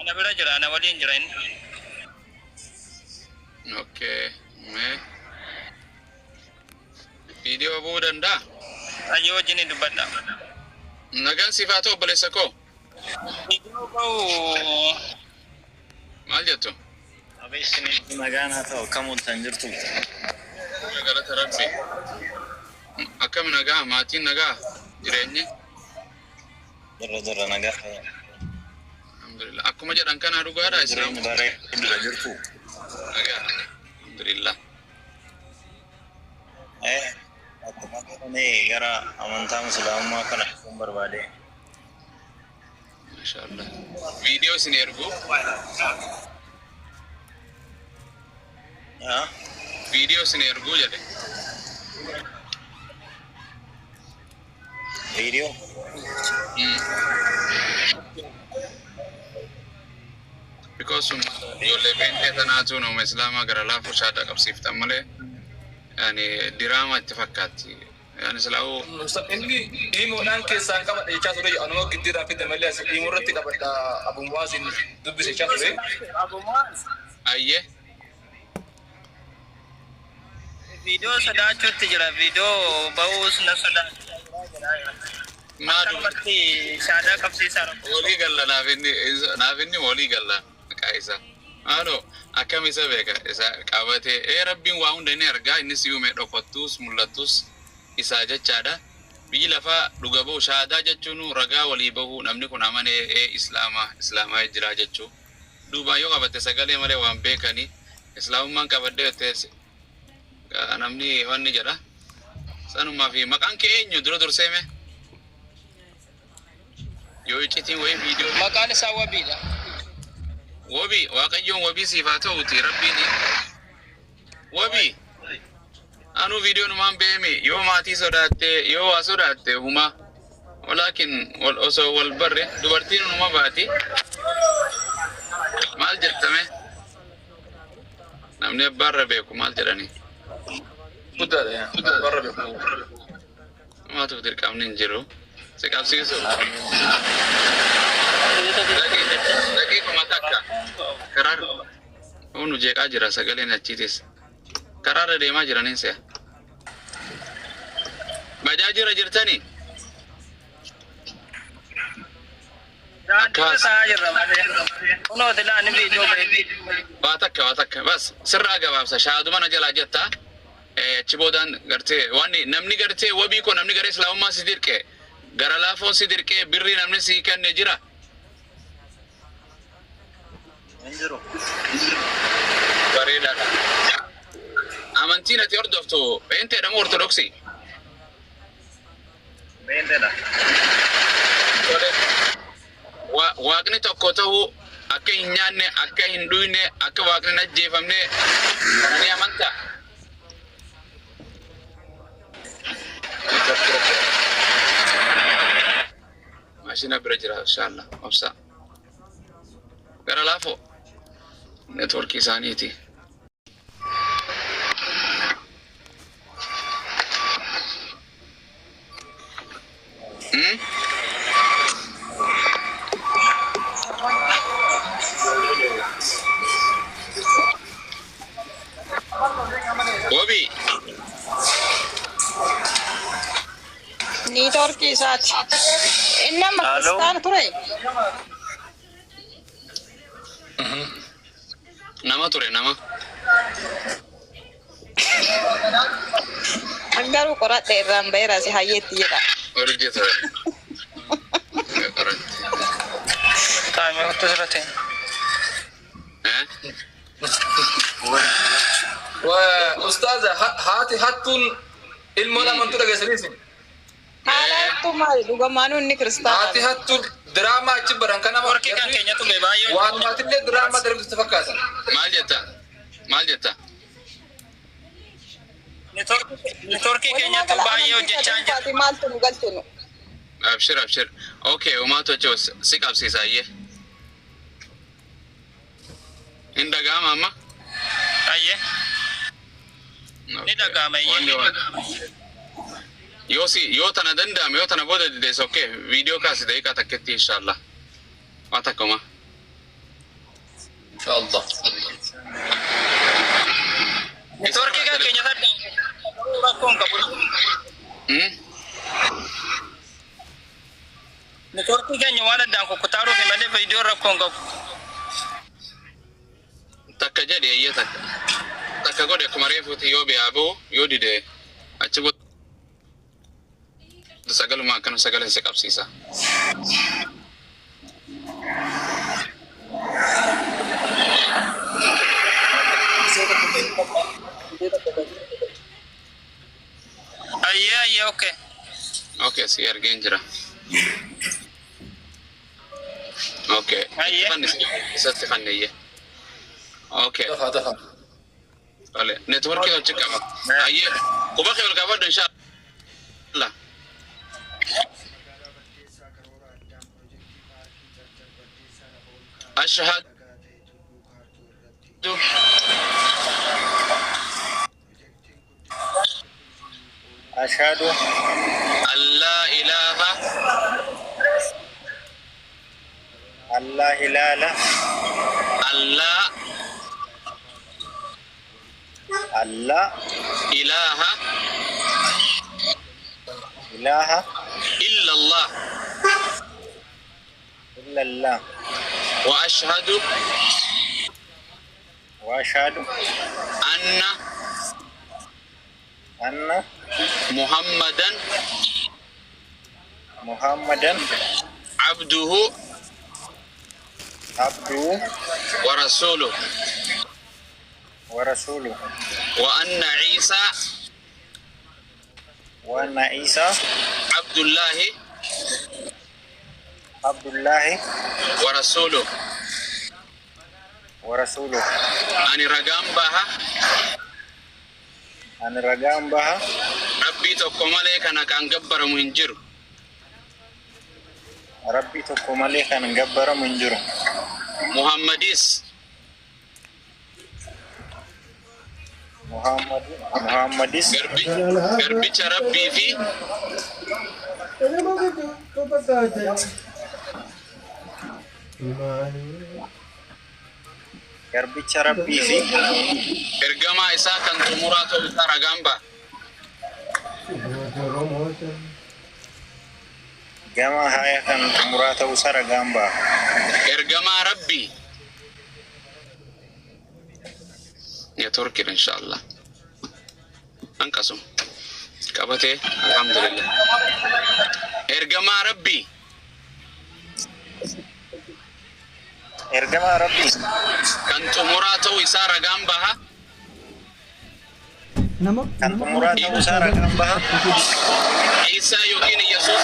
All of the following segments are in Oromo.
أنا برجع أنا ولين جرين. Okay. Me. Video buudan da. أيوة جيني دبنا. Nagaan sifaatoo obboleessa koo. Video kau. Maal jettu? Abeessini nagaan haa ta'u kamuutan jirtu. Galata Rabbi. Akkam nagaa maatiin nagaa jireenyi? Jirra nagaa. Alhamdulillah. Akkuma jedhan kana dhugaadha Islaam. Jireenyi bareedaa jirtu. Nagaa. Alhamdulillah. Akkuma kana gara amantaa Musliimaa kana kun barbaade. Mashallah. Video isin ergu. Video isin ergu jedhe. Video. Because ijoollee beentee tanaatu nama Islaamaa gara laafuu shaada qabsiiftan malee yani diraamaa itti fakkaatti. Yani silaa'uu Ini modaan keessaan qaba jechaa ture anuma giddiidhaan fidde malee as dhimma irratti qabadha Abu Muwaazin dubbise jechaa ture. ayyee Video sodaachuutti jira. Video bahus na sodaachuu. maadu Akkamatti shaadaa qabsiisaa rakkoo. walii galla naaf inni walii galla maqaa isaa. Maadoo akkam isa beeka isa qabatee rabbiin waa hunda inni argaa innis yuume dhokottus mul'attus isaa jechaadha. Biyyi lafaa dhuga bahu shaadaa jechuun ragaa walii bahu namni kun amanee islaamaa jira jechuu. Duuba yoo qabatte sagalee malee waan beekanii islaamummaan qabadde yoteesse namni wanni jedha. Sanumaa fi maqaan kee eenyu dura durseeme? Yoo iccitiin wayii viidiyoo Maqaan isaa Wabiidha. wabii waaqayyoon wabii siifaa ta'uuti rabbiin wabii anu viidiyoo numaan beeme yoo maatii sodaatte yoo waa sodaatte huma walaakin osoo wal barre dubartiin numa baati maal jettame namni abbaarra beeku maal jedhani Guddaadha barra beeku. maatuuf dirqamni hin jiru si qabsiisu daqiiquma takka karaarra unu jeeqaa jira sagaleen achiitis karaarra deemaa jiraniin se'a bajaajira jirtanii Daandii isaa jirra malee. Kunoo tilaa ni video bahee. waa takka bas sirraa gabaabsa shaaduma na jalaa jettaa achi boodaan gartee wanni namni gartee wabii koo namni gara islaamummaa si dirqee gara laafoon si dirqee birrii namni si kenne jira Injiru. bareedaadha. Amantiin ati hordoftu beenteedha moo ortodoksii? Beentedha. Waaqni tokko ta'uu akka hin nyaanne akka hin dhuyne akka waaqni hin ajjeefamne ni amantaa? Maashina bira jira inshallah obsa gara laafoo networkii isaaniiti. Wabii Networkii isaati. Inni amma Kiristaana ture. nama ture nama Garuu qoradhe irraan baheera si hayyeetti jedha. orji ture. Taa'imee otoo sirrateen. Ustaaza haati hattuun ilmoo lamantu dhageessaniisi. Haalaattu maali dhugumaan inni Kiristaana. Haati hattuun diraamaa achi baran kana Warqii kan keenyatu bee baay'ee. waan maatillee diraamaa darbistu fakkaatan. Maal jetta? Networkii keenyatu baay'ee hojjechaa jira. Maaltu nu galchinu? Abshir. Okay, umaatu achi si qabsiisa iyyee. Hin dhaga'ama amma? Ayyee. Ni dhaga'ama iyyee. Yoo tana danda'ame yoo tana booda dideessa okay, viidiyoo kaasi daqiiqaa takketti inshallah. Waa takkuma. الله. Networkii kan keenya sadda rakkoon qabu. Networkii keenya waan addaan kukkutaaruuf malee viidiyoo rakkoon qabu. Takka jedhe ayya takka godhe akkuma reefuuti yoo bi'aabu yoo dide achi sagaluma akkana sagalee si qabsiisa. Ayya okay. Okay, si argeen jira. Okay. Ayya. Isatti fanniyye. Okay. دخل. Vale. Networkii wajjin qaba. Ayya. Quba kee ol qabadhu inshallah. أشهد أشهد أن لا إله أن لا إله أن لا أن لا إله إله إلا الله إلا الله وأشهد وأشهد أن أن محمدا محمدا عبده عبده ورسوله ورسوله وأن عيسى وأن عيسى عبد الله عبد الله ورسوله ورسوله أن رقم بها أن رقام بها ربي تقوم عليك أنا كان جبر منجر ربي تقوم عليك أن جبر من جرم محمديس محمديس قربي ربي في ربي ربي في إرجما إسا كان تمراتو إسا رقم جمع هاي كان مراته وسر جنبا إرجما ربي يا تركي إن شاء الله أنقسم كابتي الحمد لله إرجما ربي إرجما ربي كنت مراته إسارة جنبها كان مراته وسر جنبا عيسى يوكين يسوع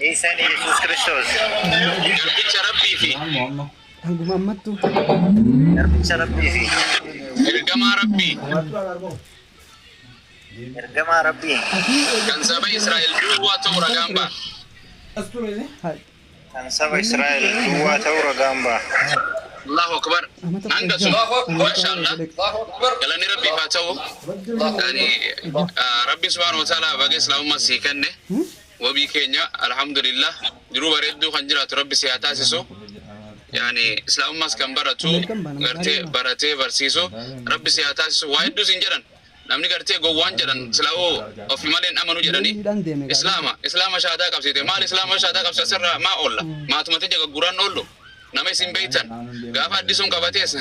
عيسى يسوع كريستوس قربي ربي في ربي ربي في إرجما ربي إرجما ربي كان سبع إسرائيل دوا تورا جنبا كان سبع إسرائيل هو تورا جنبا الله أكبر أنقسم ما شاء الله قال لي ربي فاتو يعني ربي سبحانه وتعالى بقى إسلام ما سيكنه وبي كينيا الحمد لله جروب ردو خنجرات ربي سياتاسسو يعني إسلام ما سكن براتو براتي برسيسو ربي سياتاسسو وايدو سنجران namni gartee gowwaan jedhan sila'oo ofi maleen amanu jedhani islaama shaadaa qabsiite maal islaama shaadaa qabsi asirraa maa oolla maatumatti jaga guraan oollu nama isin beeytan gaafa addisuun qabatees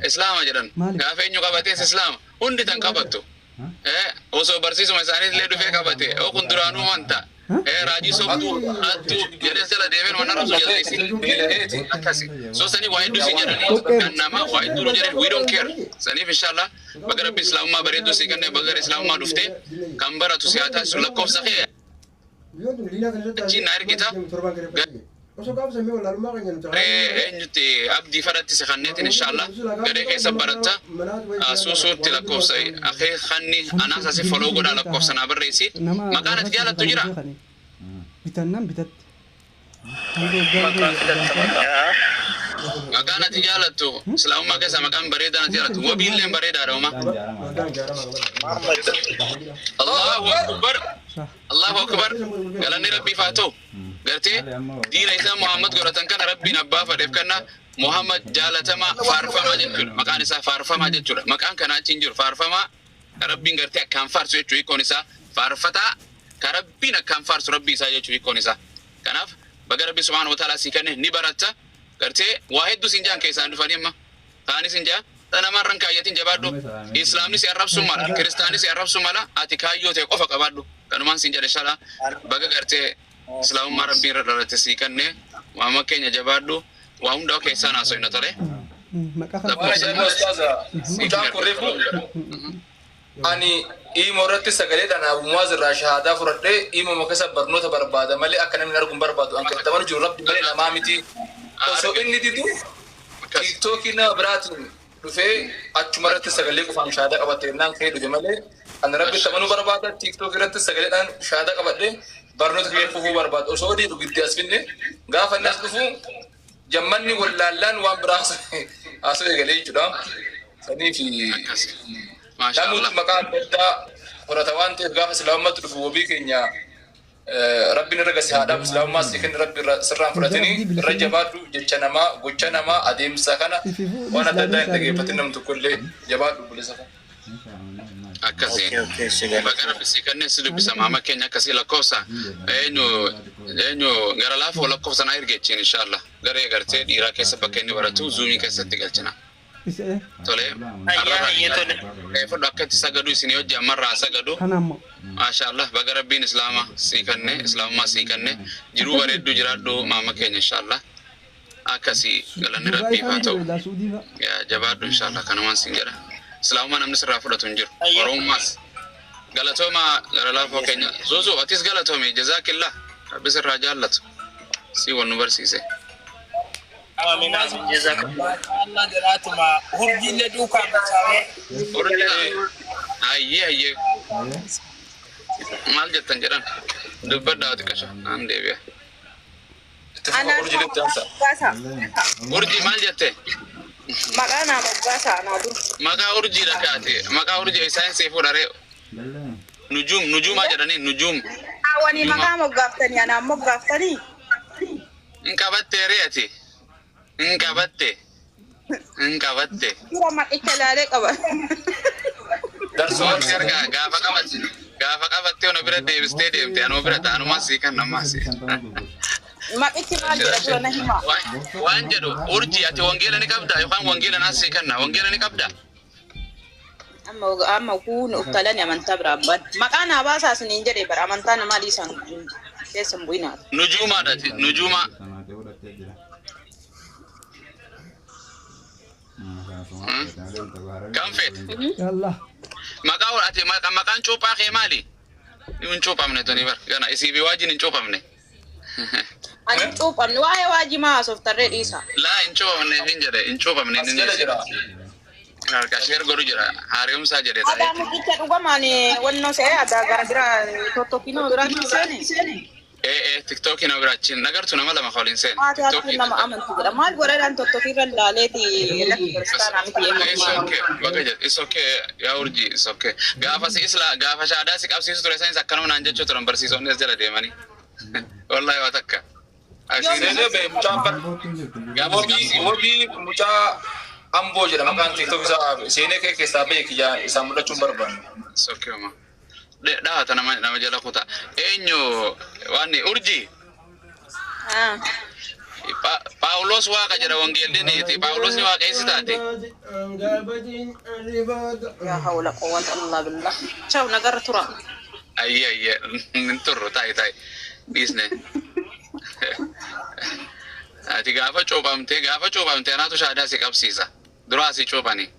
islaama jedhan gaafa eenyu qabatees islaama hundi tan qabattu osoo barsiisuma isaanii illee dhufee qabate oo kun duraanuu wanta raajii sobduu hattuu jedhes jala deemeen wanna rabsu jalleessi akkasi so sanii waa hedduu si jedhanii kan nama waa hedduu jedhan we don't care saniif inshallah baga rabbi islaamummaa bareedduu si kennee baga islaamummaa dhuftee kan baratu si haa taasisu lakkoofsa kee achiin na ergita eenyutti abdii fadhatti si kanneetiin inshallah gadee keessa baratta suusuutti lakkoofsa akee kanni anaasa si foloo godhaa lakkoofsa naa barreessi maqaan ati jaalattu jira maqaan ati jaalattu islaamummaa keessa maqaan bareedaan ati jaalattu wabiilleen bareedaadha uma Allahu akbar galanni rabbii faa ta'u gartee diina isaa Muhammad godhatan kana rabbiin abbaa fadheef kana Muhammad jaalatama faarfamaa jechuudha. Maqaan isaa faarfamaa jechuudha. Maqaan kana achi hin jiru faarfamaa rabbiin gartee akkaan faarsu jechuudha. Hiikoon isaa faarfataa ka rabbiin akkaan faarsu rabbii isaa jechuudha hiikoon isaa. Kanaaf baga rabbi subhaanahu wa ta'aalaa sii kenne ni baratta gartee waa hedduu siin jaan keessaan dhufanii amma taanis hin jaa namarran kaayyatiin jabaadhu islaamni si arrabsu mala kiristaanis si arrabsu mala ati kaayyoo ta'e qofa qabaadhu kanumaan siin jedhe shala baga gartee islaamummaa rabbiin irra dhalate sii kenne waama keenya jabaadhu waa hundaa keessaan haasofna tole. Mucaan kurreefu ani imorratti sagalee dhaan abumaaz irraa shahaadaa fudhadhee imuma keessa barnoota barbaada malee akka namni arguun barbaadu an kadhatamanu jiru rabbi malee namaa miti osoo inni didu tiiktookii nama biraatiin dhufee achumarratti sagalee qofaan shahaadaa qabattee naan ka'ee dhufe malee an rabbi tamanuu barbaada tiiktookii irratti sagaleedhaan shahaadaa qabadhee barnoota kee fufuu barbaada osoo odii dhugiddi as finne gaafa inni as dhufu jammanni wallaallaan waan biraa haasoo eegalee jechuudha. Saniif namoota maqaa adda addaa horata waan ta'eef gaafa islaamummaatti dhufu wabii keenya rabbiin irra gasi haadhaaf islaamummaa sii kenni rabbi sirraan fudhatanii irra jabaadhu jecha namaa gocha namaa adeemsa kana waan adda addaa hin dhageeffatin namni tokkollee jabaadhu bilisa kana. Akkasii baga rabbi sii kenne si dubbisa maama keenya akkasii lakkoofsa eenyu gara laafoo lakkoofsa naa ergechiin inshaallah garee gartee dhiiraa keessa bakka inni baratu zuumii keessatti galchina. Tole fudhu akka itti sagadu isinii hojii ammarraa sagadu maashaallah baga rabbiin islaamaa sii kenne islaamummaa sii kenne jiruu bareedduu jiraadhu maama keenya inshaallah akkasii galanni rabbiif haa ta'u jabaadhu inshaallah kanumaan siin jedha islaamummaa namni sirraa fudhatu hin jiru oromummaas galatooma gara laafoo keenya zuuzu atis galatoome jazaakillah rabbi sirraa jaallatu sii wal nu barsiise. Amin amin jazakallah. Allah jiraatuma hurjiilee duukaa basaawee. Ayye. Maal jettan jedhan dubbadhaa ati qasha naan deebi'a. Urjii maal jette? Maqaa nama moggaasa anaa dur. Maqaa urjii dhagaate maqaa urjii saayinsii fuudharee nujuumaa jedhanii nujuum. Awwanii maqaa moggaaftanii anaa moggaaftanii. Hin qabattee re'ati. Hin qabatte. Dura maqicha laalee qaba. Darsoon ergaa gaafa qabattee ona bira deebistee deemte anuma bira ta'anumaa sii kan namaa sii. Maqichi maal jedha dura na himaa. Waan jedhu urjii ati wangeela ni qabdaa yookaan wangeela naa sii kanna wangeela ni qabdaa. Amma kun uftalani amantaa biraa abban. Maqaa naa baasaa isiniin jedhee bara amantaa namaa dhiisan keessan bu'inaati. Nujuumaadhaati nujuumaa. Kan fete maqaan cuuphaa kee maali? Hin cuuphamne tuni bar gana isii fi waajiin hin cuuphamne. Ani cuuphamne waa'ee waajii maa haasoftarree dhiisa. Laa hin cuuphamne hin jedhe hin cuuphamne inni jira. Harka sheer godhu jira haaromsaa jedhe ta'e. Adaa mukicha dhugamaan wannoo se'ee adaa garaa tokkokinoo biraatti seene. TikTokin biraachin nagartu nama lama qolin sen TikTokin nama amantu jedha maal godhan tokkokirra laaleeti lakki kiristaanaa miti it's okay yaa urjii it's okay gaafa shaadaa si qabsiisu ture sanis akkanuma naan jechuu turan barsiisonni as jala deemanii wallahi waa takka wabii mucaa amboo jedha maqaan TikTok isaa seenee kee keessaa ba'e kiyyaa isaan mul'achuun barbaanne. It's okay ma. Dah nama jala kota. Enyo wani urji. Paulos waka jara wangeelde ni ti Paulos ni waka isi tadi. Ya haula quwwata illa billah. Ciao nagar tura. Ayye nturro tai. Disne. Ati gaafa coopamte anatu shaadaa si qabsiisa. Dura si coopani.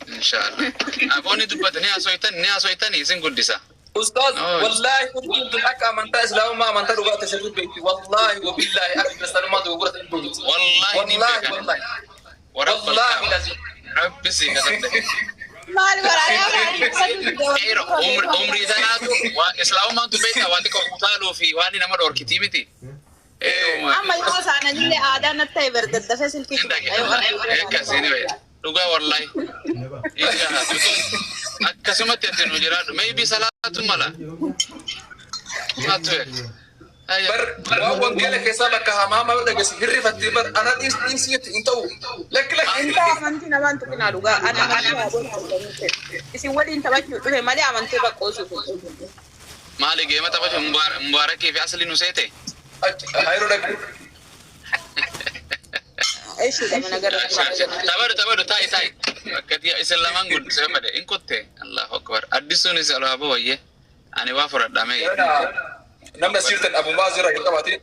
Inshallah. Aboni dubbatanii haasoftan isin guddisa. Ustaz wallahi kuntu akka amantaa islaamummaa amantaa dhugaa tashabbuu beekti wallahi wa billahi akka islaamummaa dhugaa tashabbuu wallahi rabbi si kadhatte. Maal waraanaa umri tanaatu islaamummaan tu beekta waan xiqqoo utaaluu fi waan nama dhorkitii miti. Amma yoo isaanillee aadaa natti ta'e berdaddafee silkii akkasiin dhugaa wallahi akkasumatti ati nu jiraadhu maybe salaatu mala bar waan wangeela keessaa bakka hamaa ma dhagasi hirrifattee bar ana dhiisiitti hin ta'u lakki Inta amantii namaan tuqinaa dhugaa ana isin waliin taphachuu dhufe malee amantii baqqoosuuf. Maali geema taphatu mubaarakii fi asli nu seete. hayro dhaggi Eeshi dama nagara. Tabadu tai. Akkati isin lamaan guddisee fade in kotte. Allahu akbar. Addisuun isa alwaaba wayye. Ani waa furadhame. namna sirtan abu maazira hin qabatin